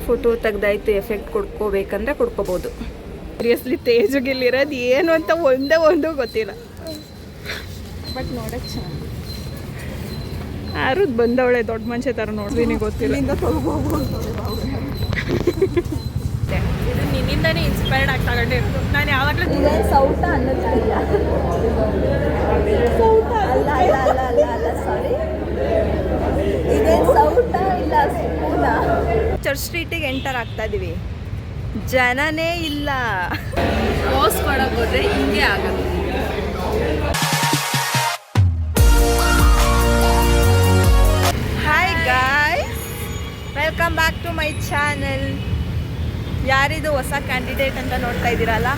Photo ತೆಗ್ದಾಯ್ತು, effect ಕೊಡ್ಕೋಬೇಕಂದ್ರೆ ಕೊಡ್ಕೋಬೋದು. ಸೀರಿಯಸ್ಲಿ ತೇಜುಗಿಲ್ಲಿರೋದು ಏನು ಅಂತ ಒಂದು ಗೊತ್ತಿಲ್ಲ, ಬಟ್ ನೋಡೋಕ್ಕೆ ಚೆನ್ನಾಗಿ. ಯಾರು ಬಂದವಳೆ ದೊಡ್ಡ ಮನುಷ್ಯ ಥರ ನೋಡ್ತೀನಿ, ಗೊತ್ತಿಲ್ಲ. ಇದು ನಿನ್ನಿಂದನೇ ಇನ್ಸ್ಪೈರ್ಡ್ ಆಗಿ ತಗೊಂಡಿರೋದು. ನಾನು ಯಾವಾಗಲೂ ಸೌಟ ಅನ್ನೋದಿಲ್ಲ, ಸೌಟ ಅಲ್ಲ ಅಲ್ಲ ಅಲ್ಲ ಅಲ್ಲ ಅಲ್ಲ ಸಾರಿ, ಇದೇನು ಸೌಟ ಇಲ್ಲ ಸ್ಪೂನ. ಚರ್ಚ್ ಸ್ಟ್ರೀಟಿಗೆ ಎಂಟರ್ ಆಗ್ತಾ ಇದೀವಿ, ಜನನೇ ಇಲ್ಲ. ಪೋಸ್ ಕೊಡಕ್ಕೆ ಹೋದ್ರೆ ಹಿಂಗೆ ಆಗುತ್ತೆ. Hi guys, welcome back to my channel. ಯಾರಿದು ಹೊಸ ಕ್ಯಾಂಡಿಡೇಟ್ ಅಂತ ನೋಡ್ತಾ ಇದ್ದೀರಲ್ಲ,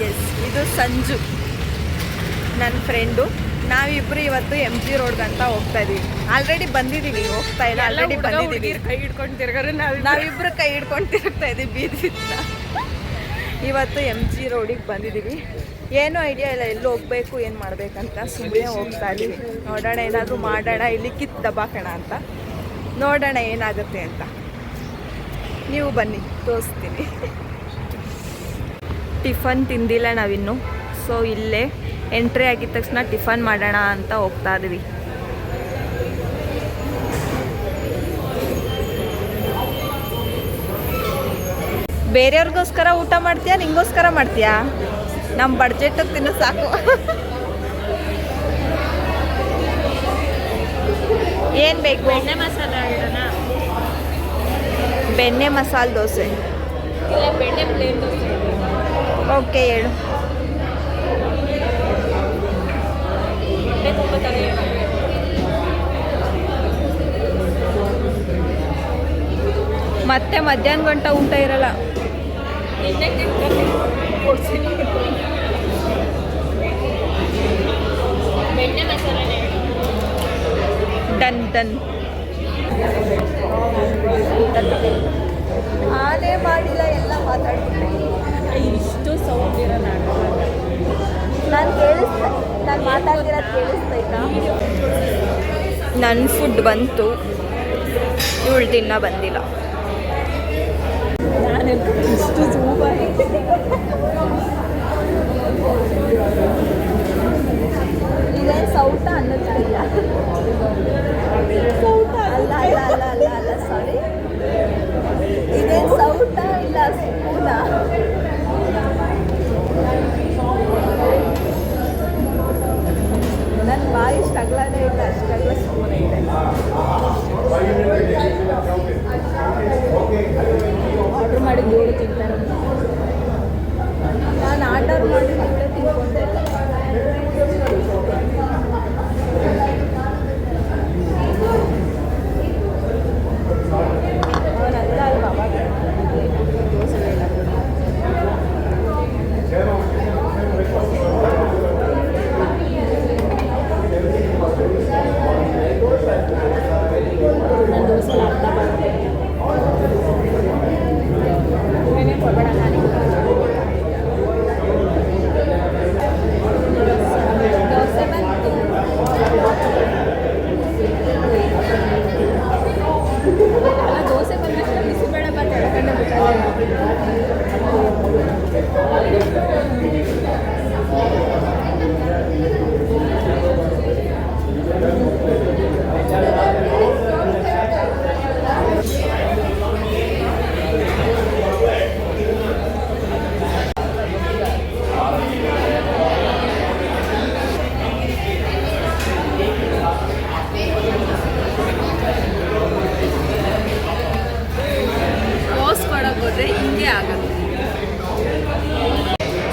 ಎಸ್, ಇದು ಸಂಜು, ನನ್ನ ಫ್ರೆಂಡು. ನಾವಿಬ್ಬರು ಇವತ್ತು MG ರೋಡ್ಗಂತ ಹೋಗ್ತಾ ಇದೀವಿ. ಆಲ್ರೆಡಿ ಬಂದಿದ್ದೀವಿ, ಹೋಗ್ತಾ ಇಲ್ಲ, ಆಲ್ರೆಡಿ ಬಂದಿದ್ದೀವಿ. ಕೈ ಹಿಡ್ಕೊಂಡು ತಿರ್ಗಾರೆ ನಾವಿಬ್ಬರು ಕೈ ಹಿಡ್ಕೊಂಡು ತಿರುಗ್ತಾ ಇದ್ದೀವಿ ಬೀದಿತ್ತ. ಇವತ್ತು MG ರೋಡಿಗೆ ಬಂದಿದ್ದೀವಿ. ಏನೂ ಐಡಿಯಾ ಇಲ್ಲ ಎಲ್ಲಿ ಹೋಗ್ಬೇಕು, ಏನು ಮಾಡಬೇಕಂತ. ಸುಮ್ಮನೆ ಹೋಗ್ತಾ ಇದ್ದೀವಿ. ನೋಡೋಣ, ಏನಾದರೂ ಮಾಡೋಣ, ಇಲ್ಲಿ ಕಿತ್ತು ದಬಾಕೋಣ ಅಂತ. ನೋಡೋಣ ಏನಾಗುತ್ತೆ ಅಂತ. ನೀವು ಬನ್ನಿ, ತೋರಿಸ್ತೀನಿ. ಟಿಫನ್ ತಿಂದಿಲ್ಲ ನಾವಿನ್ನು, ಸೊ ಇಲ್ಲೇ ಎಂಟ್ರಿ ಆಗಿದ ತಕ್ಷಣ ಟಿಫನ್ ಮಾಡೋಣ ಅಂತ ಹೋಗ್ತಾ ಇದ್ದೀವಿ. ಬೇರೆಯವ್ರಿಗೋಸ್ಕರ ಊಟ ಮಾಡ್ತೀಯಾ, ನಿಂಗೋಸ್ಕರ ಮಾಡ್ತೀಯಾ? ನಮ್ಮ ಬಡ್ಜೆಟಿಗೆ ತಿನ್ನೋ ಸಾಕು. ಏನು ಬೇಕು? ಬೆಣ್ಣೆ ಮಸಾಲ ಇಡೋಣ. ಬೆಣ್ಣೆ ಮಸಾಲೆ ದೋಸೆ. ಇಲ್ಲ, ಬೆಣ್ಣೆ ಪ್ಲೇನ್ ದೋಸೆ. ಓಕೆ, ಹೇಳು. ಮತ್ತೆ ಮಧ್ಯಾಹ್ನ ಗಂಟ ಊಟ ಇರಲ್ಲ. ಬೆಣ್ಣೆ ಮಸಾಲ ಡನ್ ಡನ್. ಆನೇ ಮಾಡಿಲ್ಲ, ಎಲ್ಲ ಮಾತಾಡ್ತೀನಿ. ಇಷ್ಟು ಸೌಂಡ್ ಇರಲ್ಲ. ನಾನು ಮಾತಾಡ್ತಿರೋದು ಕೇಳಿಸ್ತೈತಾ? ನನ್ನ ಫುಡ್ ಬಂತು, ಇವಳು ದಿನ ಬಂದಿಲ್ಲ. ನಾನೆಂತ ಇಷ್ಟು ಜೂಬಾಗಿ ಇದೇನು ಸೌಟ ಅನ್ನೋದಿಲ್ಲ, ಸೌಟ ಅಲ್ಲ ಅಲ್ಲ ಅಲ್ಲ ಅಲ್ಲ ಅಲ್ಲ ಸಾರಿ, ಇದೇನು ಸೌಟ ಇಲ್ಲ ಸ್ಪೂನ. ನನ್ನ ಬಾಯಿ ಇಷ್ಟು ಅಗಲನೇ ಇಲ್ಲ, ಅಷ್ಟೆಲ್ಲ ಸ್ಪೂನ್ ಇದೆ. ಆರ್ಡ್ರ್ ಮಾಡಿ ಜೋಡಿ ತಿಂತಾರೆ. ನಾನು ಆರ್ಡರ್ ಮಾಡಿ ತಿನ್ಕೊಂಡೆ. ಅವನಲ್ಲ ಅಲ್ವಾ ದೋಸೆ ಇಲ್ಲ. ನಾನು ದೋಸೆ ಅರ್ಧ ಬರುತ್ತೆ. ಏನೇ ಕೊಡಬೇಡ ನನಗೆ. ದೋಸೆ ಬಂತು. ಅಲ್ಲ, ದೋಸೆ ಬಂದಷ್ಟು ಬಿಸಿಬೇಳೆ ಬಾತ್ ಎಳ್ಕೊಂಡೆ ಬಿಟ್ಟಲ್ಲ. ಪೋಸ್ ಕೊಡಕ್ಕೆ ಹೋದ್ರೆ ಹಿಂಗೆ ಆಗುತ್ತೆ.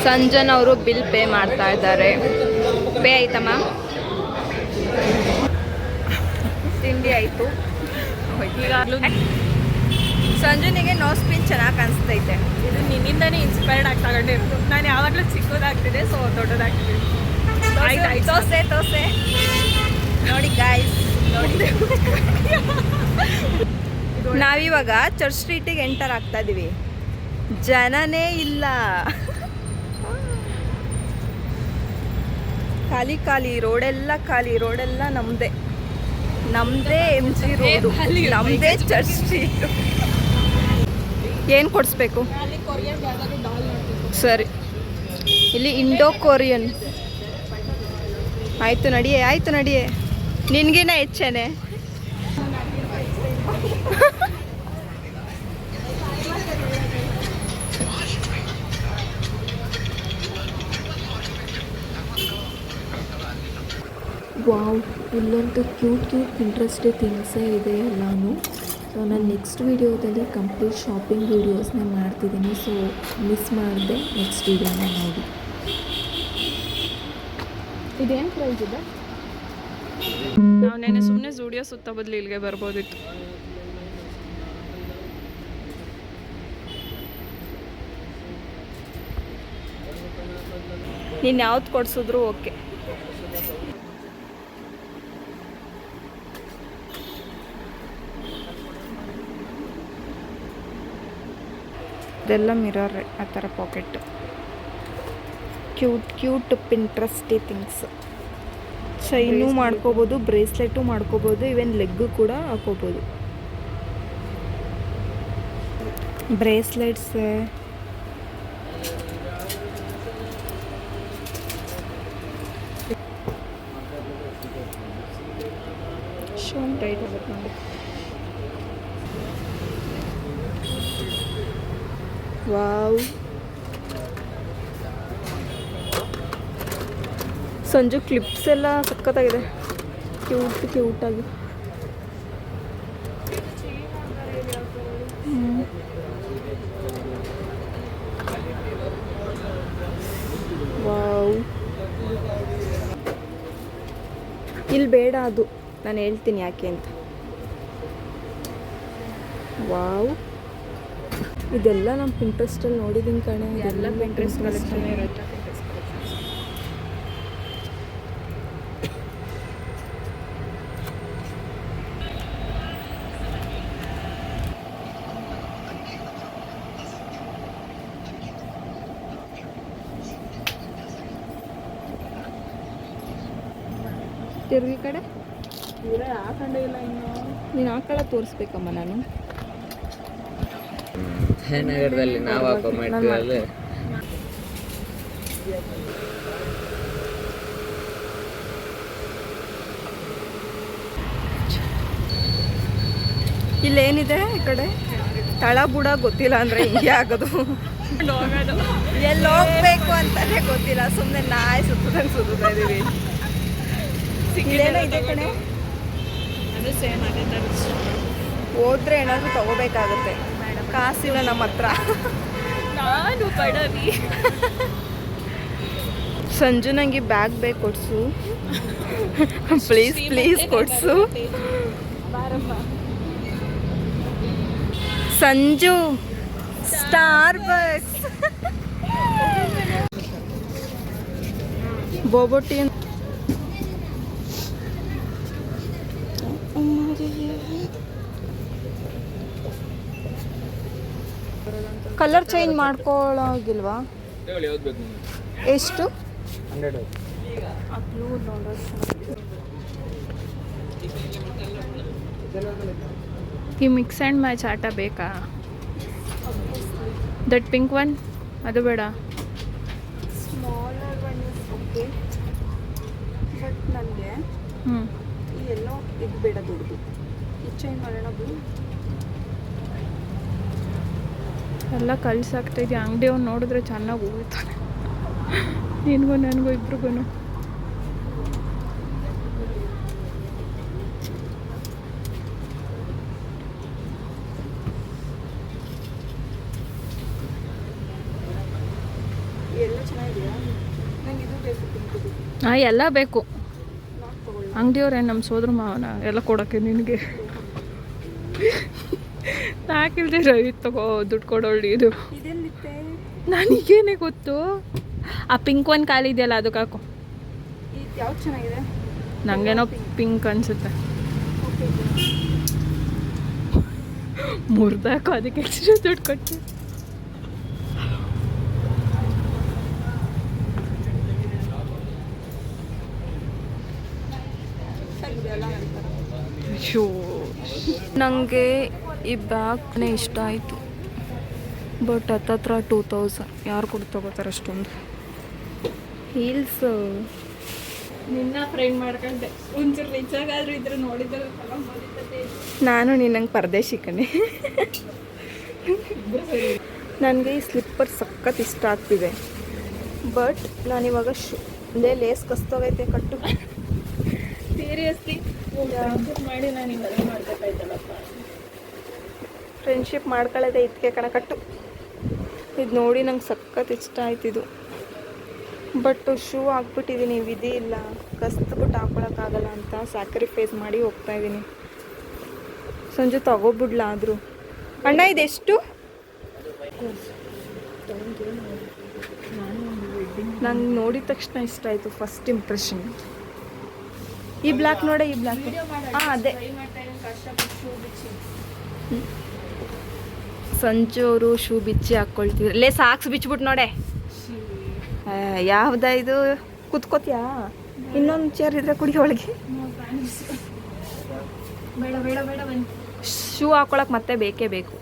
ಸಂಜನ್ ಅವರು ಬಿಲ್ ಪೇ ಮಾಡ್ತಾ ಇದ್ದಾರೆ. ಪೇ ಆಯ್ತಮ್ಮ? ತಿಂಡಿ ಆಯಿತು. ಈಗಾಗಲೂ ಸಂಜನಿಗೆ ನೋಸ್ ಪಿನ್ ಚೆನ್ನಾಗಿ ಕಾಣಿಸ್ತೈತೆ. ಇದು ನಿನ್ನಿಂದನೇ ಇನ್ಸ್ಪೈರ್ಡ್ ಆಗಿ ತಗೊಂಡಿರೋದು. ನಾನು ಯಾವಾಗಲೂ ಚಿಕ್ಕದಾಗ್ತಿದೆ, ಸೊ ದೊಡ್ಡದಾಗ್ತಿದೆ. ದೋಸೆ ದೋಸೆ ನೋಡಿ ಗಾಯ್ಸ್, ನೋಡಿ. ನಾವಿವಾಗ ಚರ್ಚ್ ಸ್ಟ್ರೀಟಿಗೆ ಎಂಟರ್ ಆಗ್ತಾ ಇದೀವಿ, ಜನನೇ ಇಲ್ಲ. ಖಾಲಿ ಖಾಲಿ ರೋಡೆಲ್ಲ, ಖಾಲಿ ರೋಡೆಲ್ಲ ನಮ್ಮದೇ MG ರೋಡು, ನಮ್ಮದೇ ಚರ್ಚ್ ಸ್ಟ್ರೀಟು. ಏನು ಕೊಡಿಸ್ಬೇಕು? ಸರಿ, ಇಲ್ಲಿ ಇಂಡೋ ಕೊರಿಯನ್. ಆಯಿತು ನಡಿಯೇ. ನಿನಗಿನ ಹೆಚ್ಚೇನೆ. ವಾವ್, ಇಲ್ಲಂತೂ ಕ್ಯೂಟ್ ಇಂಟ್ರೆಸ್ಟೇ ಥಿಂಗ್ಸೇ ಇದೆ ಎಲ್ಲನೂ. ಸೊ ನಾನು ನೆಕ್ಸ್ಟ್ ವೀಡಿಯೋದಲ್ಲಿ ಕಂಪ್ಲೀಟ್ ಶಾಪಿಂಗ್ ವೀಡಿಯೋಸ್ನ ಮಾಡ್ತಿದ್ದೀನಿ. ಸೊ ಮಿಸ್ ಮಾಡಿದೆ ನೆಕ್ಸ್ಟ್ ವೀಡಿಯೋನ ನೋಡಿ. ಇದೇನು ಪ್ರೈಸ್ ಇದೆ? ನಾವು ನೆನೆ ಸುಮ್ಮನೆ ಜೂಡಿಯೋ ಸುತ್ತ ಬದಲು ಇಲ್ಲಿಗೆ ಬರ್ಬೋದಿತ್ತು. ನೀನು ಯಾವ್ದು ಕೊಡ್ಸಿದ್ರು ಓಕೆ. ಇದೆಲ್ಲ ಮಿರರ್ ಆ ಥರ pocket. Cute Pinteresty things. Chain ಮಾಡ್ಕೋಬೋದು, ಬ್ರೇಸ್ಲೆಟು ಮಾಡ್ಕೋಬೋದು, ಈವನ್ ಲೆಗ್ಗು ಕೂಡ ಹಾಕೋಬೋದು. ಬ್ರೇಸ್ಲೆಟ್ಸ್, ಶೋನ್ ಟೈಟ್ ಆಗುತ್ತೆ ನೋಡಿ. ವಾವ್, ಸಂಜು ಕ್ಲಿಪ್ಸ್ ಎಲ್ಲ ಸಖತ್ತಾಗಿದೆ, ಕ್ಯೂಟಾಗಿ. ವಾವ್, ಇಲ್ಲಿ ಬೇಡ, ಅದು ನಾನು ಹೇಳ್ತೀನಿ ಯಾಕೆ ಅಂತ. ವಾವ್, ಇದೆಲ್ಲ ನಮ್ಮ ಪಿಂಟ್ರೆಸ್ಟಲ್ಲಿ ನೋಡಿದ್ದೀನಿ ಕಣೆ. ಇದೆಲ್ಲ ಪಿಂಟ್ರೆಸ್ಟ್ ಕಲೆಕ್ಷನ್ ಇರುತ್ತೆ. ತಿರುಗಿ ಕಡೆ ಹಾಕೊಂಡೇ ಇಲ್ಲ ಇನ್ನು. ನೀನು ಆ ಕಡೆ ತೋರಿಸ್ಬೇಕಮ್ಮ. ನಾನು ನಗರದಲ್ಲಿ ನಾವು ಹಾಕೋ ಮಾಡ್ತೀವಲ್ಲ. ಇಲ್ಲೇನಿದೆ ಈ ಕಡೆ? ತಳ ಬುಡ ಗೊತ್ತಿಲ್ಲ ಅಂದರೆ ಹಿಂಗೆ ಆಗೋದು. ಎಲ್ಲಿ ಹೋಗ್ಬೇಕು ಅಂತಾನೆ ಗೊತ್ತಿಲ್ಲ, ಸುಮ್ಮನೆ ನಾಯಿ ಸುತ್ತದಂಗೆ ಸುತ್ತಾ ಇದ್ದೀವಿ. ಇಲ್ಲೇನೋ ಇದೆ ಕಣೆ, ಹೋದ್ರೆ ಏನಾದರೂ ತಗೋಬೇಕಾಗುತ್ತೆ. ಕಾಸಿಲ್ಲ ನಮ್ಮ ಹತ್ರ. ನಾನು ಬಡವಿ. ಸಂಜು ನಂಗೆ ಬ್ಯಾಗ್ ಬೇಕು, ಕೊಡ್ಸು ಪ್ಲೀಸ್ ಕೊಡ್ಸು. ಸಂಜು ಸ್ಟಾರ್ಬಕ್ಸ್ ಬೋಬೋಟಿ ಕಲರ್ ಚೇಂಜ್ ಮಾಡ್ಕೊಳ್ಳೋಗಿಲ್ವಾ? ಎಷ್ಟು? ಈ ಮಿಕ್ಸ್ ಆ್ಯಂಡ್ ಮ್ಯಾಚ್ ಆಟ ಬೇಕಾ? ದಟ್ ಪಿಂಕ್ ಒನ್ ಅದು ಬೇಡ. Smaller one is okay, but ನನಗೆ ಈ ಎಲ್ಲೋ ಇದು ಬೇಡ, ದೊಡ್ಡದು. ಇದು ಚೇಂಜ್ ಮಾಡೋಣ ಬ್ಲೂ. ಎಲ್ಲ ಕಳ್ಸಾಗ್ತಾಯಿದ್ದೆ. ಅಂಗಡಿಯವ್ನು ನೋಡಿದ್ರೆ ಚೆನ್ನಾಗಿ ಹೋಗ್ತಾನೆ. ನಿನಗೂ ನನಗೂ ಇಬ್ರಿಗೂ. ಎಲ್ಲ ಚೆನ್ನಾಗಿದೆಯಾ? ನಂಗೆ ಇದು ಬೇಕು, ಪಿಂಕದು. ಹಾಂ, ಎಲ್ಲ ಬೇಕು. ಅಂಗಡಿಯವ್ರೇನು ನಮ್ಮ ಸೋದ್ರ ಮಾವನ ಎಲ್ಲ ಕೊಡೋಕ್ಕೆ ನಿನಗೆ? ನಾಕಿಲ್ದೆ ರವಿ ತಗೋ, ದುಡ್ಡು ಕೊಡೋಳ್ಳಿ. ಇದು ಇದೆಲ್ಲಿತ್ತೆ? ನನಗೇನೆ ಗೊತ್ತು. ಆ ಪಿಂಕ್ ಒನ್ ಖಾಲಿ ಇದೆಯಲ್ಲ, ಅದಕ್ಕೆ ಹಾಕು. ಇದು ಯಾವ್ದು ಚೆನ್ನಾಗಿದೆ? ನನಗೇನೋ ಪಿಂಕ್ ಅನಿಸುತ್ತೆ. ಮುರಿದಾಕು, ಅದಕ್ಕೆ ಎಕ್ಸ್ಟ್ರಾ ದುಡ್ಡು ಕೊಟ್ಟು. ಅಯ್ಯೋ, ನನಗೆ ಈ ಬ್ಯಾಗ್ನೇ ಇಷ್ಟ ಆಯಿತು. ಬಟ್ ಹತ್ತತ್ರ 2000 ಯಾರು ಕೊಟ್ಟು ತಗೋತಾರೆ ಅಷ್ಟೊಂದು ಹೀಲ್ಸ್. ನಿನ್ನ ಫ್ರೆಂಡ್ ಮಾಡ್ಕೊಂಡೆ ಒಂಚೂರು ರಿಚಾರ್ಜ್ ಆದ್ರೂ ಇದ್ರೆ ನೋಡಿದ್ರೆ ನಾನು ನಿನ್ನಂಗೆ ಪರದೇಶಿ ಕಣೆ. ನನಗೆ ಈ ಸ್ಲಿಪ್ಪರ್ ಸಖತ್ ಇಷ್ಟ ಆಗ್ತಿದೆ. ಬಟ್ ನಾನಿವಾಗ ಅಲ್ಲೇ ಲೇಸ್ ಕಸ್ತೋಗೈತೆ ಕಟ್ಟು. ಸೀರಿಯಸ್ಲಿ ಮಾಡಿ ನಾನು ಹಿಂಗೆ ಮಾಡ್ಬೇಕಾಯ್ತಲ್ಲಪ್ಪ. ಫ್ರೆಂಡ್ಶಿಪ್ ಮಾಡ್ಕೊಳ್ಳೋದೆ ಇದಕ್ಕೆ ಕಣ ಕಟ್ಟು. ಇದು ನೋಡಿ ನಂಗೆ ಸಖತ್ ಇಷ್ಟ ಆಯ್ತಿದು. ಬಟ್ ಶೂ ಹಾಕ್ಬಿಟ್ಟಿದ್ದೀನಿ, ವಿಧಿ ಇಲ್ಲ, ಕಸ್ದ್ಬಿಟ್ಟು ಹಾಕೊಳಕ್ಕಾಗಲ್ಲ ಅಂತ ಸ್ಯಾಕ್ರಿಫೈಸ್ ಮಾಡಿ ಹೋಗ್ತಾಯಿದ್ದೀನಿ. ಸಂಜೆ ತಗೋಬಿಡ್ಲ ಆದರೂ. ಅಣ್ಣ ಇದೆಷ್ಟು? ನಂಗೆ ನೋಡಿದ ತಕ್ಷಣ ಇಷ್ಟ ಆಯಿತು, ಫಸ್ಟ್ ಇಂಪ್ರೆಷನ್. ಈ ಬ್ಲ್ಯಾಕ್ ನೋಡೆ, ಈ ಬ್ಲ್ಯಾಕ್. ಹಾಂ ಅದೇ ಸಂಜು ಅವರು ಶೂ ಬಿಚ್ಚಿ ಹಾಕ್ಕೊಳ್ತಿದ್ರು. ಲೇ ಸಾಕ್ಸ್ ಬಿಚ್ಬಿಟ್ಟು ನೋಡೆ. ಯಾವ್ದ ಇದು? ಕುತ್ಕೋತಿಯಾ? ಇನ್ನೊಂದು ಚೇರ್ ಇದ್ರೆ ಕುಡಿ ಒಳಗೆ. ಬೇಡ ಬೇಡ ಬೇಡ ಬನ್ನಿ. ಶೂ ಹಾಕೊಳಕ್ ಮತ್ತೆ ಬೇಕೇ ಬೇಕು.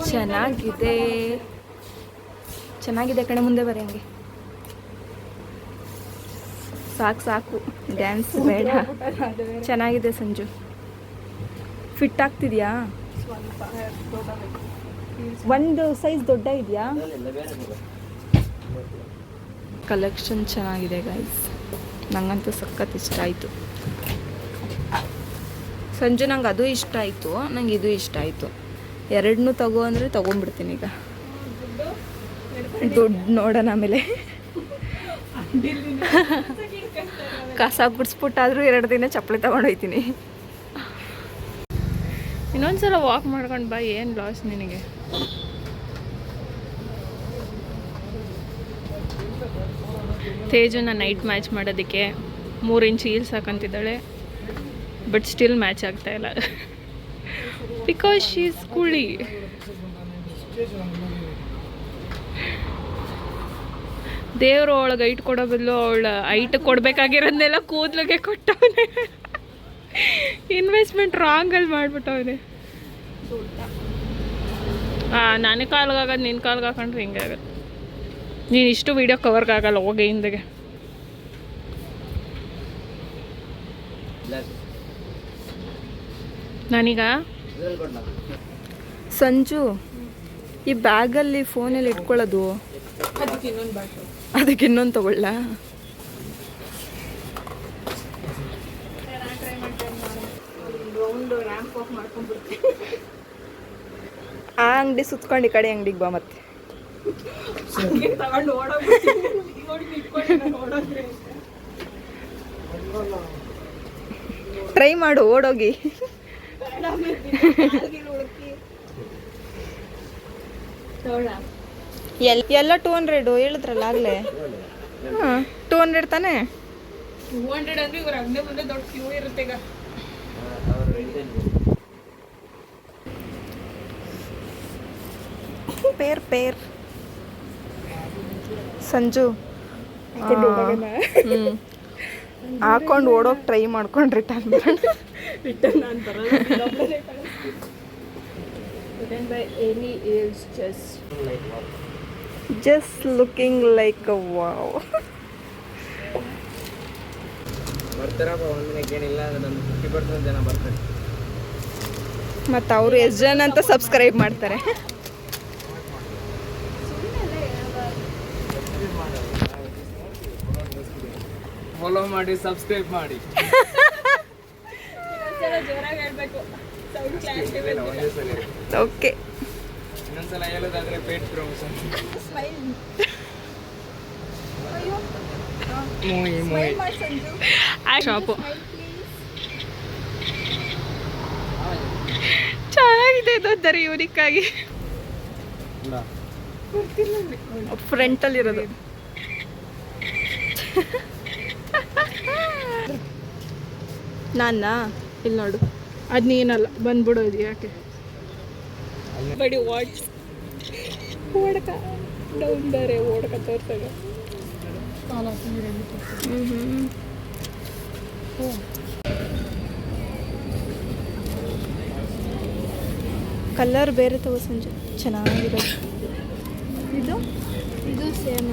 ಚೆನ್ನಾಗಿದೆ, ಚೆನ್ನಾಗಿದೆ ಕಣೆ. ಮುಂದೆ ಬರೀ ಹಂಗೆ ಸಾಕು ಸಾಕು, ಡ್ಯಾನ್ಸ್ ಬೇಡ. ಚೆನ್ನಾಗಿದೆ ಸಂಜು. ಫಿಟ್ ಆಗ್ತಿದ್ಯಾ? ಒಂದು ಸೈಜ್ ದೊಡ್ಡ ಇದೆಯಾ? ಕಲೆಕ್ಷನ್ ಚೆನ್ನಾಗಿದೆ ಗೈಸ್, ನಂಗಂತೂ ಸಖತ್ ಇಷ್ಟ ಆಯಿತು. ಸಂಜೆ ನಂಗೆ ಅದು ಇಷ್ಟ ಆಯಿತು, ನಂಗೆ ಇದು ಇಷ್ಟ ಆಯಿತು. ಎರಡನ್ನೂ ತಗೋ ಅಂದರೆ ತೊಗೊಂಡ್ಬಿಡ್ತೀನಿ ಈಗ. ದುಡ್ಡು ನೋಡೋಣ ಆಮೇಲೆ. ಕಸ ಗುಡಿಸ್ಬಿಟ್ಟಾದರೂ 2 ದಿನ ಚಪ್ಪಲಿ ತಗೊಂಡೋಗ್ತೀನಿ. ಇನ್ನೊಂದ್ಸಲ ವಾಕ್ ಮಾಡ್ಕೊಂಡು ಬಾ, ಏನು ಲಾಸ್ ನಿನಗೆ? ತೇಜುನ ನೈಟ್ ಮ್ಯಾಚ್ ಮಾಡೋದಕ್ಕೆ 3 ಇಂಚ್ ಹೀಲ್ಸ್ ಹಾಕಂತಿದ್ದಾಳೆ. ಬಟ್ ಸ್ಟಿಲ್ ಮ್ಯಾಚ್ ಆಗ್ತಾ ಇಲ್ಲ ಬಿಕಾಸ್ ಶಿ ಈಸ್ ಕುಳಿ. ದೇವರು ಅವಳಿಗೆ ಐಟ್ ಕೊಡೋ ಬದಲು ಅವಳ ಐಟ್ ಕೊಡಬೇಕಾಗಿರೋದನ್ನೆಲ್ಲ ಕೂದಲಿಗೆ ಕೊಟ್ಟವನೇ. ಇನ್ವೆಸ್ಟ್ಮೆಂಟ್ ರಾಂಗಲ್ಲಿ ಮಾಡಿಬಿಟ್ಟವನೇ. ನನ್ನ ಕಾಲ್ಗಾಗದು ನಿನ್ನ ಕಾಲ್ಗೆ ಹಾಕೊಂಡ್ರೆ ಹಿಂಗೆ ಆಗುತ್ತೆ. ನೀನು ಇಷ್ಟು ವೀಡಿಯೋ ಕವರ್ಗಾಗಲ್ಲ, ಹೋಗಿ ಹಿಂದೆಗೆ. ನಾನೀಗ ಸಂಜು, ಈ ಬ್ಯಾಗಲ್ಲಿ ಫೋನಲ್ಲಿ ಇಟ್ಕೊಳ್ಳೋದು, ಅದಕ್ಕೆ ಇನ್ನೊಂದು ತಗೊಳ್ಳ? ಆ ಅಂಗಡಿ ಸುತ್ಕೊಂಡು ಈ ಕಡೆ ಅಂಗಡಿಗೆ ಬಾ ಮತ್ತೆ. ಟ್ರೈ ಮಾಡು, ಓಡೋಗಿ. ಎಲ್ಲ 200 ಹೇಳಿದ್ರಲ್ಲ ಆಗಲೇ. ಹಾಂ 200 ತಾನೇ? 200 ಅಂದ್ರೆ ಇವ್ರ ಅಂಗಡಿ ಮುಂದೆ ದೊಡ್ಡ ಕ್ಯೂ ಇರುತ್ತೆ ಈಗ. ಪೇರ್ ಸಂಜು ಹಾಕೊಂಡು ಓಡೋಗಿ ಟ್ರೈ ಮಾಡ್ಕೊಂಡು ರಿಟರ್ನ್ ನಾನು ಬರೋದು. just looking like a wow. ಬರ್ತಾರಪ್ಪ, ಒಂದಿನಕ್ಕೇನಿಲ್ಲ ಅಂದ್ರೆ ಒಂದು 50% ಜನ ಬರ್ತಾರೆ. ಮತ್ತು ಅವರು ಎಷ್ಟು ಜನ ಅಂತ ಸಬ್ಸ್ಕ್ರೈಬ್ ಮಾಡ್ತಾರೆ. ಫಾಲೋ ಮಾಡಿ, ಸಬ್ಸ್ಕ್ರೈಬ್ ಮಾಡಿ. ಜೋರಾಗಿ ಹೇಳ್ಬೇಕು, ಸೌಂಡ್ ಕ್ಲಾಸ್. ಒಂದೇ ಸಲ ಓಕೆ, ಇನ್ನೊಂದ್ಸಲ ಹೇಳೋದಾದ್ರೆ ಪೇಟ್ ಪ್ರಮೋಷನ್. ಶಾಪು ಚೆನ್ನಾಗಿದೆ, ದೊಡ್ಡರೆ ಯೂನಿಕ್ ಆಗಿ ಫ್ರಂಟಲ್ಲಿರೋದು. ನಾನಾ ಇಲ್ಲಿ ನೋಡು, ಅದು ನೀನಲ್ಲ, ಬಂದ್ಬಿಡೋದು ಯಾಕೆ ಬಡಿ ವಾಚ್ ಓಡಕ ಡೌನ್ ಬೇರೆ ಓಡಕ ತೋರ್ಸಾಗ. ಕಲರ್ ಬೇರೆ ತಗೋ ಸಂಜೆ, ಚೆನ್ನಾಗಿರೋದು. ಇದು ಇದು ಸೇಮ್.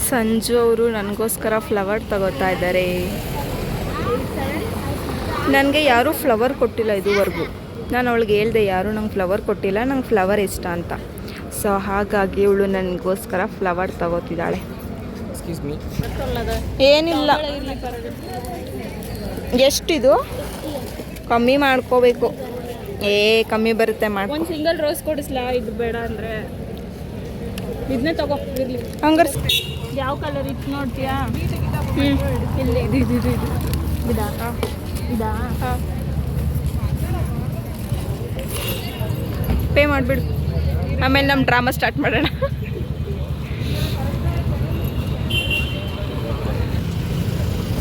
ಸಂಜು ಅವರು ನನಗೋಸ್ಕರ ಫ್ಲವರ್ ತಗೋತಾ ಇದ್ದಾರೆ. ನನಗೆ ಯಾರೂ ಫ್ಲವರ್ ಕೊಟ್ಟಿಲ್ಲ ಇದುವರೆಗೂ. ನಾನು ಅವಳಿಗೆ ಹೇಳ್ದೆ ಯಾರೂ ನಂಗೆ ಫ್ಲವರ್ ಕೊಟ್ಟಿಲ್ಲ, ನಂಗೆ ಫ್ಲವರ್ ಇಷ್ಟ ಅಂತ. ಸೊ ಹಾಗಾಗಿ ಇವಳು ನನಗೋಸ್ಕರ ಫ್ಲವರ್ ತಗೋತಿದ್ದಾಳೆ. Excuse me. ಏನಿಲ್ಲ, ಎಷ್ಟಿದು? ಕಮ್ಮಿ ಮಾಡ್ಕೋಬೇಕು. ಕಮ್ಮಿ ಬರುತ್ತೆ ಮಾಡ್ಕೊ. ಒಂದು ಸಿಂಗಲ್ ರೋಸ್ ಕೊಡಿಸ್ಲಾ? ಇದು ಬೇಡ ಅಂದರೆ ಇದನ್ನೇ ತಗೋ ಇರಲಿ. ಹಂಗಾರೆ ಯಾವ ಕಲರ್ ಇತ್ತು ನೋಡ್ತೀಯಾ? ಇಲ್ಲಿ ಇದು ಇದಾ ಇದಾ? ಪೇ ಮಾಡಿಬಿಡು, ಆಮೇಲೆ ನಮ್ಮ ಡ್ರಾಮಾ ಸ್ಟಾರ್ಟ್ ಮಾಡೋಣ.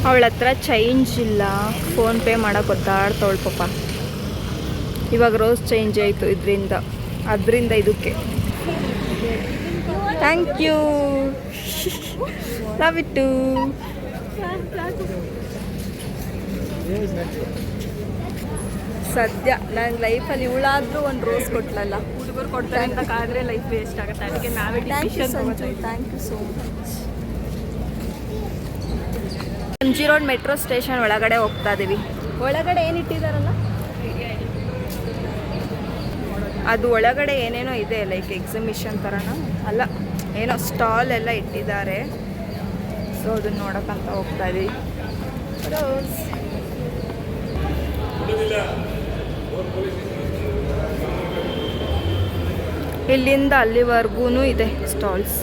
ಅವಳ ಹತ್ರ ಚೇಂಜ್ ಇಲ್ಲ, ಫೋನ್ಪೇ ಮಾಡೋಕೆ ಗೊತ್ತಾಡ್ತವಳು ಪಾಪ. ಇವಾಗ ರೋಸ್ ಚೇಂಜ್ ಆಯಿತು ಅದರಿಂದ ಇದಕ್ಕೆ. Thank you, love it too. ಸದ್ಯ ನನ್ನ ಲೈಫಲ್ಲಿ ಇವಳಾದರೂ ಒಂದು ರೋಸ್ ಕೊಟ್ಲಲ್ಲ. ಹುಡುಗರು ಕೊಡ್ತಾರೆ ಅಂತ ಕಾದ್ರೆ ಲೈಫ್ ವೇಸ್ಟ್ ಆಗುತ್ತೆ. ಅದಕ್ಕೆ ನಾವೇ ಡಿಸಿಷನ್ ತಗೋತೀವಿ. Thank you so much. MG road metro station ಒಳಗಡೆ ಹೋಗ್ತಾ ಇದ್ದೀವಿ. ಒಳಗಡೆ ಏನು ಇಟ್ಟಿದ್ದಾರಲ್ಲ, ಅದು ಒಳಗಡೆ ಏನೇನೋ ಇದೆ, ಲೈಕ್ ಎಕ್ಸಿಬಿಷನ್ ಥರನ ಅಲ್ಲ, ಏನೋ ಸ್ಟಾಲ್ ಎಲ್ಲ ಇಟ್ಟಿದ್ದಾರೆ. ಸೊ ಅದನ್ನ ನೋಡೋಕ್ಕಂತ ಹೋಗ್ತಾ ಇದ್ದೀವಿ. ರೋಸ್ ಇಲ್ಲಿಂದ ಅಲ್ಲಿವರೆಗೂ ಇದೆ ಸ್ಟಾಲ್ಸ್.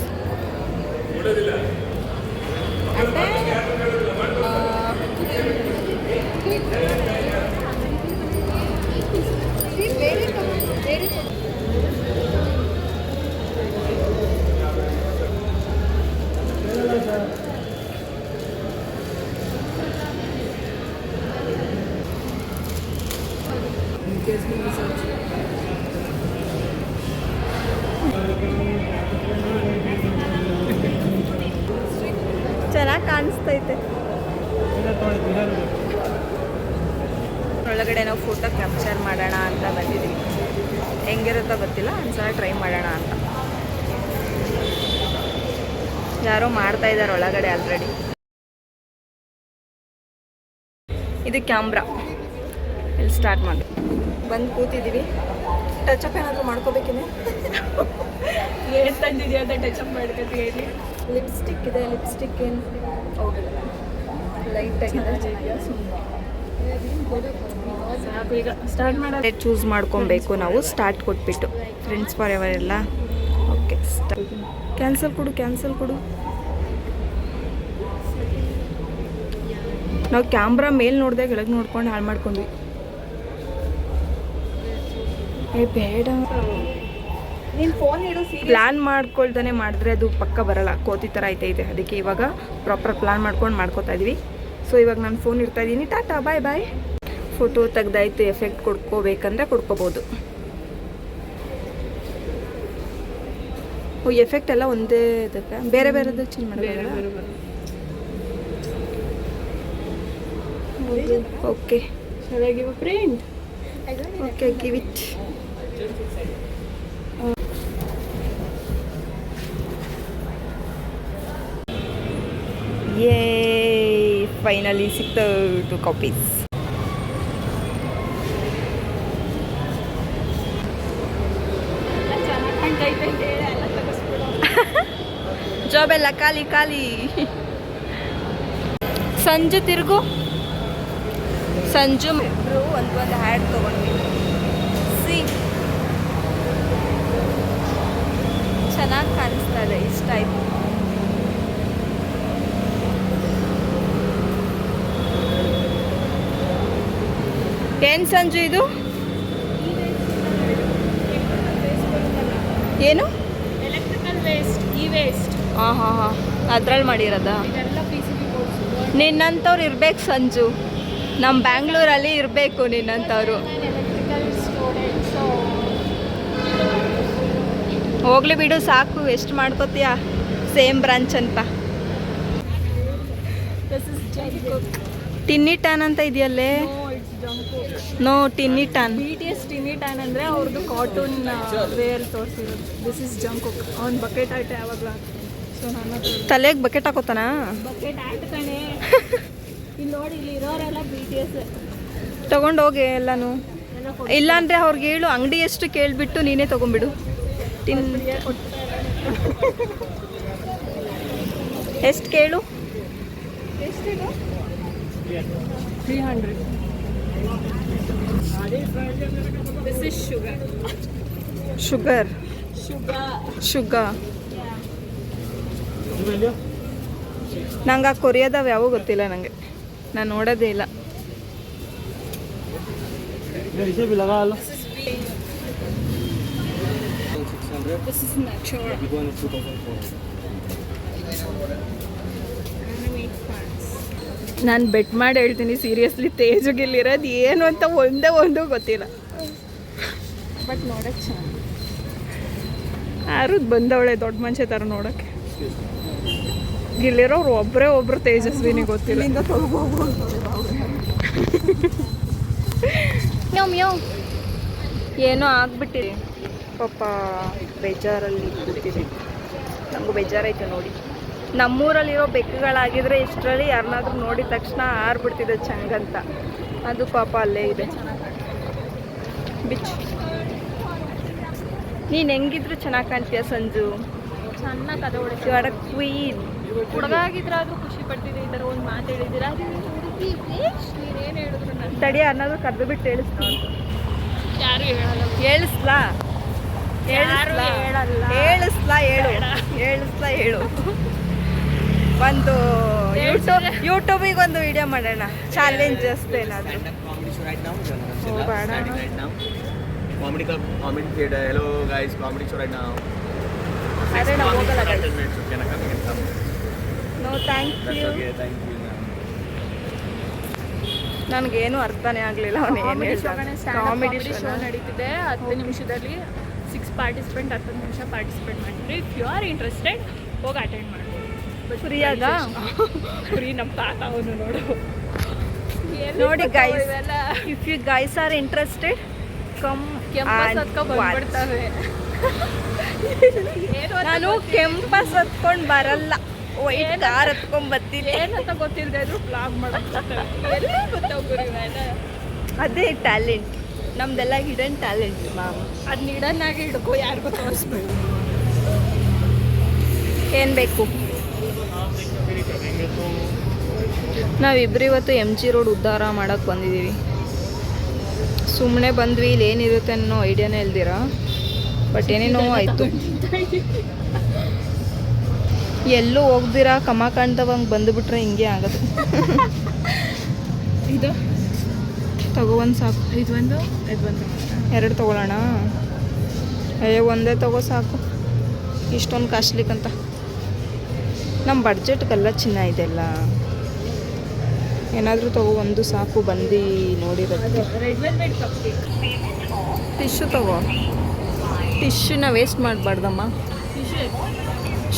ಚೆನ್ನಾಗಿ ಕಾಣಿಸ್ತೈತೆ. ಒಳಗಡೆ ನಾವು ಫೋಟೋ ಕ್ಯಾಪ್ಚರ್ ಮಾಡೋಣ ಅಂತ ಬಂದಿದ್ದೀವಿ. ಹೆಂಗಿರುತ್ತೋ ಗೊತ್ತಿಲ್ಲ, ಒಂದ್ಸಲ ಟ್ರೈ ಮಾಡೋಣ ಅಂತ. ಯಾರೋ ಮಾಡ್ತಾ ಇದ್ದಾರೆ ಒಳಗಡೆ ಆಲ್ರೆಡಿ. ಇದು ಕ್ಯಾಮ್ರಾ. ಇಲ್ಲಿ ಸ್ಟಾರ್ಟ್ ಮಾಡಿ ಬಂದು ಕೂತಿದ್ದೀವಿ. ಟಚಪ್ ಏನಾದರೂ ಮಾಡ್ಕೋಬೇಕೇನೆ. ಏನು ತಂದಿದೆಯಾ ಅಂತ ಟಚಪ್ ಮಾಡ್ಕೊತೀವಿ. ಲಿಪ್ಸ್ಟಿಕ್ ಇದೆ, ಲಿಪ್ಸ್ಟಿಕ್ ಏನು ಹೋಗಿಲ್ಲ, ಲೈಟಾಗಿದೆ. ಸಾಕು, ಈಗ ಸ್ಟಾರ್ಟ್ ಮಾಡೋದು. ಚೂಸ್ ಮಾಡ್ಕೊಬೇಕು ನಾವು, ಸ್ಟಾರ್ಟ್ ಕೊಟ್ಬಿಟ್ಟು. ಫ್ರೆಂಡ್ಸ್ ಫಾರ್ ಎವರ್ ಎಲ್ಲ ಓಕೆ. ಕ್ಯಾನ್ಸಲ್ ಕೊಡು. ನಾವು ಕ್ಯಾಮ್ರಾ ಮೇಲೆ ನೋಡಿದೆ, ಕೆಳಗೆ ನೋಡ್ಕೊಂಡು ಹಾಳು ಮಾಡ್ಕೊಂಡ್ವಿ. ಬೇಡ, ನೀನು ಫೋನ್ ಇಡು. ಪ್ಲ್ಯಾನ್ ಮಾಡ್ಕೊಳ್ತಾನೆ ಮಾಡಿದ್ರೆ ಅದು ಪಕ್ಕ ಬರಲ್ಲ, ಕೋತಿ ಥರ ಐತೆ. ಅದಕ್ಕೆ ಇವಾಗ ಪ್ರಾಪರ್ ಪ್ಲ್ಯಾನ್ ಮಾಡ್ಕೋತಾ ಇದ್ದೀವಿ. ಸೊ ಇವಾಗ ನಾನು ಫೋನ್ ಇಡ್ತಾ ಇದ್ದೀನಿ. Tata, bye bye. ಫೋಟೋ ತೆಗ್ದಾಯ್ತು, ಎಫೆಕ್ಟ್ ಕೊಡ್ಕೋಬೇಕಂದ್ರೆ ಕೊಡ್ಕೋಬೋದು. ಎಫೆಕ್ಟ್ ಎಲ್ಲ ಒಂದೇ ಇದಕ್ಕೆ, ಬೇರೆ ಬೇರೆದು ಚೇಂಜ್ ಮಾಡಬೇಕು. Okay, print. Okay, give it. Yeah, finally ಸಿಕ್ತು 2 ಕಾಪೀಸ್. ಜಾಬ್ ಎಲ್ಲ ಖಾಲಿ. ಸಂಜು ತಿರುಗು. ಸಂಜು ಇಬ್ಬರು ಒಂದು ಹ್ಯಾಡ್ ತೊಗೊಂಡ್ವಿ. ಚೆನ್ನಾಗಿ ಕಾಣಿಸ್ತಾ ಇದೆ, ಇಷ್ಟ ಆಯ್ತು. ಏನು ಸಂಜು ಇದು? ಏನು? Electrical waste, waste. ಹಾಂ, ಅದ್ರಲ್ಲಿ ಮಾಡಿರೋದಾ? ಇದೆಲ್ಲ PCB ಬೋರ್ಡ್ಸ್. ನಿನ್ನಂಥವ್ರು ಇರ್ಬೇಕು ಸಂಜು, ನಮ್ಮ ಬ್ಯಾಂಗ್ಳೂರಲ್ಲಿ ಇರಬೇಕು ನಿನ್ನಂಥವ್ರು. Electrical storage. ಹೋಗ್ಲಿ ಬಿಡು, ಸಾಕು. ಎಷ್ಟು ಮಾಡ್ಕೋತೀಯ? ಸೇಮ್ ಬ್ರಾಂಚ್ ಅಂತ. This is Jaycook. Tiny tan ಅಂತ ಇದೆಯಲ್ಲೇ. No, it's no tiny tan. BTS tiny tan ಅಂದರೆ ಅವ್ರದ್ದು ಕಾಟನ್ ವೇರ್ ತೋರಿಸಿರೋದು. This is Jungkook. ಅವ್ನು ಬಕೆಟ್ ಆಟ ಯಾವಾಗಲೂ ಹಾಕ್ತಾನೆ. ಸೊ ನನ್ನ ತಲೆಗೆ ಬಕೆಟ್ ಹಾಕೋತಾನ. ಬಕೆಟ್ ಆಟ ಕಣೆ. ಇಲ್ಲಿ ನೋಡಿ, ಇಲ್ಲಿ ಇರೋರೆಲ್ಲ BTS ತಗೊಂಡೋಗಿ ಎಲ್ಲಾನು. ಇಲ್ಲಾಂದ್ರೆ ಅವ್ರಿಗೆ ಹೇಳು ಅಂಗಡಿ ಎಷ್ಟು ಕೇಳಿಬಿಟ್ಟು ನೀನೇ ತಗೊಂಡ್ಬಿಡು. ಎಷ್ಟು ಕೇಳು? 300. This is sugar. Sugar sugar. ನಂಗೆ ಆ ಕೊರಿಯಾದವು ಯಾವೂ ಗೊತ್ತಿಲ್ಲ ನನಗೆ. ನಾನು ನೋಡೋದೇ ಇಲ್ಲ. This is mature. ನಾನು ಬೆಟ್ ಮಾಡಿ ಹೇಳ್ತೀನಿ ಸೀರಿಯಸ್ಲಿ, ತೇಜುಗಿಲ್ಲಿರೋದು ಏನು ಅಂತ ಒಂದು ಗೊತ್ತಿಲ್ಲ. ಬಟ್ ನೋಡಕ್ಕೆ ಚೆನ್ನಾಗಿ. ಯಾರು ಬಂದವಳೆ ದೊಡ್ಡ ಮನುಷ್ಯ ಥರ ನೋಡೋಕ್ಕೆ. ಇಲ್ಲಿರೋರು ಒಬ್ಬರು ತೇಜಸ್ವಿನಿ ಗೊತ್ತಿಲ್ಲ. ಏನೋ ಆಗ್ಬಿಟ್ಟಿದೆ ಪಾಪ, ಬೇಜಾರಲ್ಲಿ ಕೂತಿದೆ. ನನಗೂ ಬೇಜಾರಾಯ್ತು ನೋಡಿ. ನಮ್ಮೂರಲ್ಲಿರೋ ಬೆಕ್ಕುಗಳಾಗಿದ್ರೆ ಇಷ್ಟರಲ್ಲಿ ಯಾರನ್ನಾದ್ರೂ ನೋಡಿದ ತಕ್ಷಣ ಆರ್ಬಿಡ್ತಿದೆ ಚಂಗಂತ. ಅದು ಪಾಪ ಅಲ್ಲೇ ಇದೆ. ಬಿಚ್, ನೀನು ಹೆಂಗಿದ್ರು ಚೆನ್ನಾಗಿ ಕಾಣ್ತೀಯ ಸಂಜು. ಚೆನ್ನಾಗಿ ಕதை ಹೊಡಿತೀವಿ. You are a queen. ಹುಡುಗಾಗಿದ್ರಾದ್ರೂ ಖುಷಿ ಪಡ್ತಿದ್ದೆ. ಈ ಥರ ಒಂದು ಮಾತು ಹೇಳಿದ್ದೀರಾ, ನೀನೇನು ಹೇಳಿದ್ರು ನಾನು ತಡಿ, ಯಾರನ್ನಾದ್ರೂ ಕರೆದು ಬಿಟ್ಟು ಹೇಳಿಸ್ತೀನಿ. ಯಾರು ಹೇಳಲ್ಲ. ಹೇಳಿಸ್ಲಾ ಹೇಳು. ಒಂದು ಯೂಟ್ಯೂಬಿಗೆ ಒಂದು ವಿಡಿಯೋ ಮಾಡೋಣ, ಚಾಲೆಂಜ್ ಅಷ್ಟೇ ಏನಾದರೂ. Comedy club, comedy theater. Hello guys, comedy show right now. ಅದೇ ನಾವು ಹೋಗಲ್ಲ. Can I come? No thank That's you. okay, thank you. ನನಗೇನು ಅರ್ಥನೇ ಆಗಲಿಲ್ಲ ಅವನು ಏನು ಹೇಳ್ತಾನೆ. ಕಾಮಿಡಿ ಶೋ ನಡೀತಿದೆ. 10 ನಿಮಿಷದಲ್ಲಿ 6 ಪಾರ್ಟಿಸಿಪೆಂಟ್ 10 ನಿಮಿಷ ಪಾರ್ಟಿಸಿಪೇಟ್ ಮಾಡಿದ್ರು. ಇಫ್ ಯು ಆರ್ ಇಂಟ್ರೆಸ್ಟೆಡ್ ಹೋಗಿ ಅಟೆಂಡ್ ಮಾಡ್ಬೋದು. ಬಟ್ ಫ್ರೀಯಾಗ ಫ್ರೀ. ನಮ್ಮ ತಾತ ಅವನು ನೋಡಿ guys, if you guys are interested come. ಬಂದ್ಬಿಡ್ತವೆ. ನಾನು ಕೆಂಪಸ್ ಹತ್ಕೊಂಡು ಬರಲ್ಲ, ವೈಟ್ ಕಾರ್ ಹತ್ಕೊಂಡು ಬರ್ತೀನಿ. ಏನಂತ ಗೊತ್ತಿಲ್ಲದೆ ಇದ್ರು ಬ್ಲಾಗ್ ಮಾಡೋದು. ಎಲ್ಲಿ ಗೊತ್ತಾಗ್ರಿ ಇವೆಲ್ಲ. ಅದೇ ಟ್ಯಾಲೆಂಟ್ ನಮ್ದೆಲ್ಲ, ಹಿಡನ್ ಟ್ಯಾಲೆಂಟ್ ಮ್ಯಾಮ್. ಅದು ನಿಡನ್ನಾಗಿ ಹಿಡ್ಕೊ, ಯಾರಿಗೂ ತೋರಿಸ್ಬೇಕು. ಏನು ಬೇಕು? ನಾವಿಬ್ಬರು ಇವತ್ತು MG ರೋಡ್ ಉದ್ಧಾರ ಮಾಡೋಕ್ಕೆ ಬಂದಿದ್ದೀವಿ. ಸುಮ್ಮನೆ ಬಂದ್ವಿ, ಇಲ್ಲಿ ಏನಿರುತ್ತೆ ಅನ್ನೋ ಐಡಿಯಾನೇ ಇಲ್ದಿರ. ಬಟ್ ಏನೇನೋ ಆಯಿತು. ಎಲ್ಲೂ ಹೋಗ್ದಿರಾ ಕಮ ಕಾಣ್ದವಂಗೆ ಬಂದುಬಿಟ್ರೆ ಹಿಂಗೆ ಆಗೋದು. ಇದು ತಗೊಬಂದು ಸಾಕು. ಇದೊಂದು ಎರಡು ತೊಗೊಳ್ಳೋಣ. ಒಂದೇ ತಗೋ ಸಾಕು, ಇಷ್ಟೊಂದು ಕಾಸ್ಟ್ಲಿಕ್ಕಂತ. ನಮ್ಮ ಬಡ್ಜೆಟ್ಗೆಲ್ಲ ಚಿನ್ನ ಇದೆಲ್ಲ. ಏನಾದರೂ ತಗೋ, ಒಂದು ಸಾಕು. ಬಂದು ನೋಡಿರೋದು. Red velvet cupcake. Tissue ತಗೋ. ಟಿಶ್ಯೂನ ವೇಸ್ಟ್ ಮಾಡಬಾರ್ದಮ್ಮ.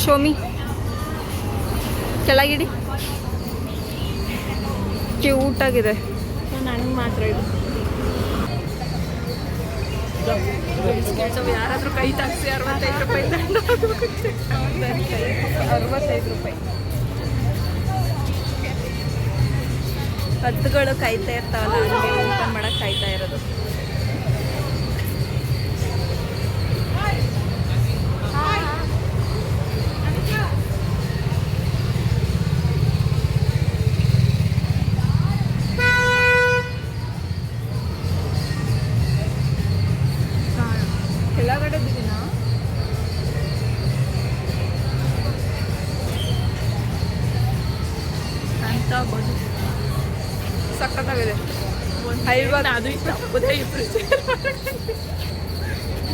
ಶೋಮಿ ಕೆಳಗಿಡಿ. ಕ್ಯೂಟಾಗಿದೆ. ನನಗೆ ಮಾತ್ರ ಇದು. ಯಾರಾದರೂ ಕೈ ತಾಗಿಸಿ 65 ರೂಪಾಯಿ. 65 ರೂಪಾಯಿ. ಹದ್ದುಗಳು ಕಾಯ್ತಾ ಇರ್ತಾವಲ್ಲ, ಹಂಗೆ ಓಪನ್ ಮಾಡಕ್ಕೆ ಕಾಯ್ತಾ ಇರೋದು. ಕೆಳಗಡೆ ಬಿದ್ದೀನಾ? ಅಂತ ಬೋದು. ಸಖತ್ತಾಗಿದೆ. ಅದು ಇಷ್ಟ ಹಬ್ಬದ ಇಬ್ಬರು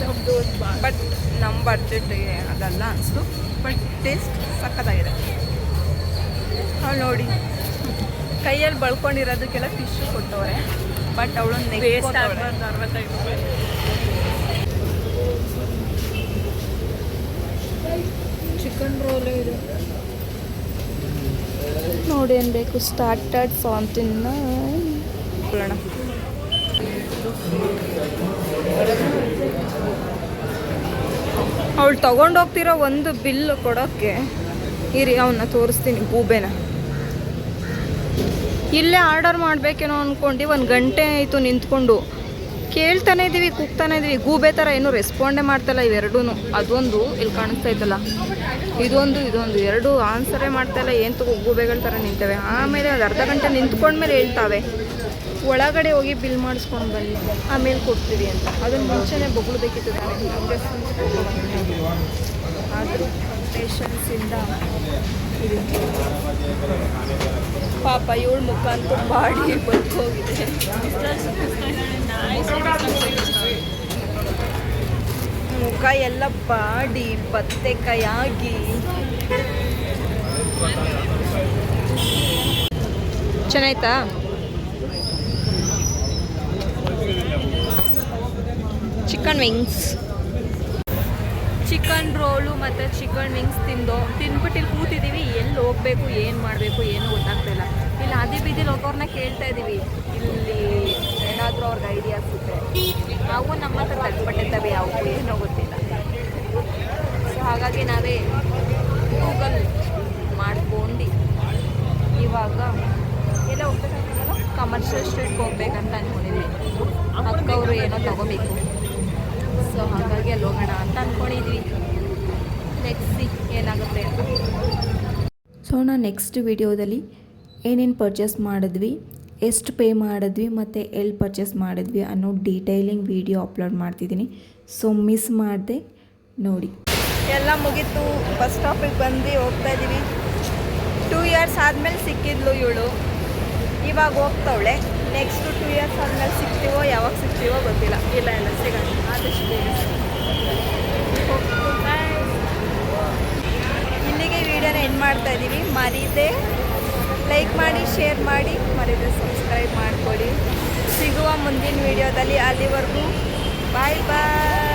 ನಮ್ಮದು ಒಂದು ಬಟ್ ನಮ್ಮ ಬಡ್ಜೆಟ್ಗೆ ಅದಲ್ಲ ಅನಿಸ್ತು. ಬಟ್ ಟೇಸ್ಟ್ ಸಖತ್ತಾಗಿದೆ. ಅವಳು ನೋಡಿ ಕೈಯಲ್ಲಿ ಬಳ್ಕೊಂಡಿರೋದಕ್ಕೆಲ್ಲ ಫಿಶ್ ಕೊಟ್ಟವ್ರೆ. ಬಟ್ ಅವಳೊಂದು ವೇಸ್ಟ್ ಆಗಬಾರ್ದು. 65 ರೂಪಾಯಿ. ಚಿಕನ್ ರೋಲ್ ಇದೆ ನೋಡಿ ಏನು ಬೇಕು. ಸ್ಟಾರ್ಟರ್ಡ್ 79 ಕೊಡೋಣ. ಅವಳು ತೊಗೊಂಡೋಗ್ತಿರೋ ಒಂದು ಬಿಲ್ ಕೊಡೋಕ್ಕೆ ಇರಿ ಅವನ್ನ ತೋರಿಸ್ತೀನಿ ಗೂಬೆನ. ಇಲ್ಲೇ ಆರ್ಡರ್ ಮಾಡಬೇಕೇನೋ ಅಂದ್ಕೊಂಡು 1 ಗಂಟೆ ಆಯಿತು ನಿಂತ್ಕೊಂಡು. ಕೇಳ್ತಾನೆ ಇದ್ದೀವಿ, ಕೂಗ್ತಾನೆ ಇದ್ದೀವಿ. ಗೂಬೆ ಥರ ಏನೂ ರೆಸ್ಪಾಂಡೇ ಮಾಡ್ತಾಯಿಲ್ಲ ಇವೆರಡೂ. ಅದೊಂದು ಇಲ್ಲಿ ಕಾಣಿಸ್ತಾ ಇತ್ತಲ್ಲ, ಇದೊಂದು ಎರಡು ಆನ್ಸರೇ ಮಾಡ್ತಾಯಿಲ್ಲ. ಏನು ಗೂಬೆಗಳ ಥರ ನಿಂತವೆ. ಆಮೇಲೆ ಅದು ಅರ್ಧ ಗಂಟೆ ನಿಂತ್ಕೊಂಡ್ಮೇಲೆ ಹೇಳ್ತಾವೆ ಒಳಗಡೆ ಹೋಗಿ ಬಿಲ್ ಮಾಡಿಸ್ಕೊಂಡು ಬನ್ನಿ, ಆಮೇಲೆ ಕೊಡ್ತೀವಿ ಅಂತ. ಅದನ್ನು ಮುಂಚೆನೇ ಬೊಗಳ್ಬೇಕಿತ್ತು ತಾನೆ. ಆದರೂ ಪೇಷನ್ಸಿಂದ ಇದೆ. ಪಾಪ ಇವಳ ಮುಖ ಅಂತೂ ಬಾಡಿ ಬದುಕೋಗಿದೆ. ಮುಖ ಎಲ್ಲ ಬಾಡಿ ಬತ್ತೆಕಾಯಾಗಿ. ಚೆನ್ನಾಯ್ತಾ? ಚಿಕನ್ ವಿಂಗ್ಸ್, ಚಿಕನ್ ರೋಲು ಮತ್ತು ಚಿಕನ್ ವಿಂಗ್ಸ್ ತಿಂದ್ಬಿಟ್ಟು ಇಲ್ಲಿ ಕೂತಿದ್ದೀವಿ. ಎಲ್ಲಿ ಹೋಗಬೇಕು, ಏನು ಮಾಡಬೇಕು, ಏನೂ ಗೊತ್ತಾಗ್ತಾಯಿಲ್ಲ. ಇಲ್ಲಿ ಆದಿ ಬೀದಿಲಿ ಹೋಗೋರನ್ನ ಕೇಳ್ತಾ ಇದ್ದೀವಿ, ಇಲ್ಲಿ ಏನಾದರೂ ಅವ್ರಿಗೆ ಐಡಿಯಾಸ್ ಇದ್ದರೆ. ಅವು ನಮ್ಮ ಹತ್ರ ತಟ್ಪಟ್ಟಿದ್ದಾವೆ, ಅವು ಏನೋ ಗೊತ್ತಿಲ್ಲ. ಸೊ ಹಾಗಾಗಿ ನಾವೇ ಗೂಗಲ್ ಮಾಡ್ಕೊಂಡು ಇವಾಗ ಎಲ್ಲ ಹೋಗ್ಬೇಕಾಗ್ತದಲ್ಲ, ಕಮರ್ಷಿಯಲ್ ಸ್ಟ್ರೀಟ್ಗೆ ಹೋಗ್ಬೇಕಂತ ಅಂದ್ಕೊಂಡಿದ್ವಿ. ಅಕ್ಕವರು ಏನೋ ತಗೋಬೇಕು. ಸೊ ಹಾಗಾಗಿ ಅಲ್ಲಿ ಹೋಗೋಣ ಅಂತ ಅಂದ್ಕೊಂಡಿದ್ವಿ. ಲೆಟ್ಸ್ ಸಿ ಏನಾಗುತ್ತೆ ಅಂತ. ಸೊ ನಾನು ನೆಕ್ಸ್ಟ್ ವಿಡಿಯೋದಲ್ಲಿ ಏನೇನು ಪರ್ಚೇಸ್ ಮಾಡಿದ್ವಿ, ಎಷ್ಟು ಪೇ ಮಾಡಿದ್ವಿ ಮತ್ತು ಎಲ್ಲಿ ಪರ್ಚೇಸ್ ಮಾಡಿದ್ವಿ ಅನ್ನೋ ಡೀಟೇಲಿಂಗ್ ವಿಡಿಯೋ ಅಪ್ಲೋಡ್ ಮಾಡ್ತಿದ್ದೀನಿ. ಸೊ ಮಿಸ್ ಮಾಡದೆ ನೋಡಿ. ಎಲ್ಲ ಮುಗೀತು, ಬಸ್ ಸ್ಟಾಪಿಗೆ ಬಂದು ಹೋಗ್ತಾ ಇದ್ದೀವಿ. 2 ಇಯರ್ಸ್ ಆದಮೇಲೆ ಸಿಕ್ಕಿದ್ಲು ಇವಳು, ಇವಾಗ ಹೋಗ್ತಾವಳೆ. ನೆಕ್ಸ್ಟ್ 2 ಇಯರ್ಸ್ ಆದಮೇಲೆ ಸಿಗ್ತೀವೋ, ಯಾವಾಗ ಸಿಗ್ತೀವೋ ಗೊತ್ತಿಲ್ಲ. ಇಲ್ಲ ಸಿಗೋಣ ಆದಷ್ಟು ಬೇಗ. ಇಲ್ಲಿಗೆ ವಿಡಿಯೋನ ಎಂಡ್ ಮಾಡ್ತಾ ಇದ್ದೀವಿ. ಮರೀದೆ ಲೈಕ್ ಮಾಡಿ, ಶೇರ್ ಮಾಡಿ, ಮರೀದೆ ಸಬ್ಸ್ಕ್ರೈಬ್ ಮಾಡಿಕೊಡಿ. ಸಿಗುವ ಮುಂದಿನ ವಿಡಿಯೋದಲ್ಲಿ. ಅಲ್ಲಿವರೆಗೂ ಬಾಯ್ ಬಾಯ್.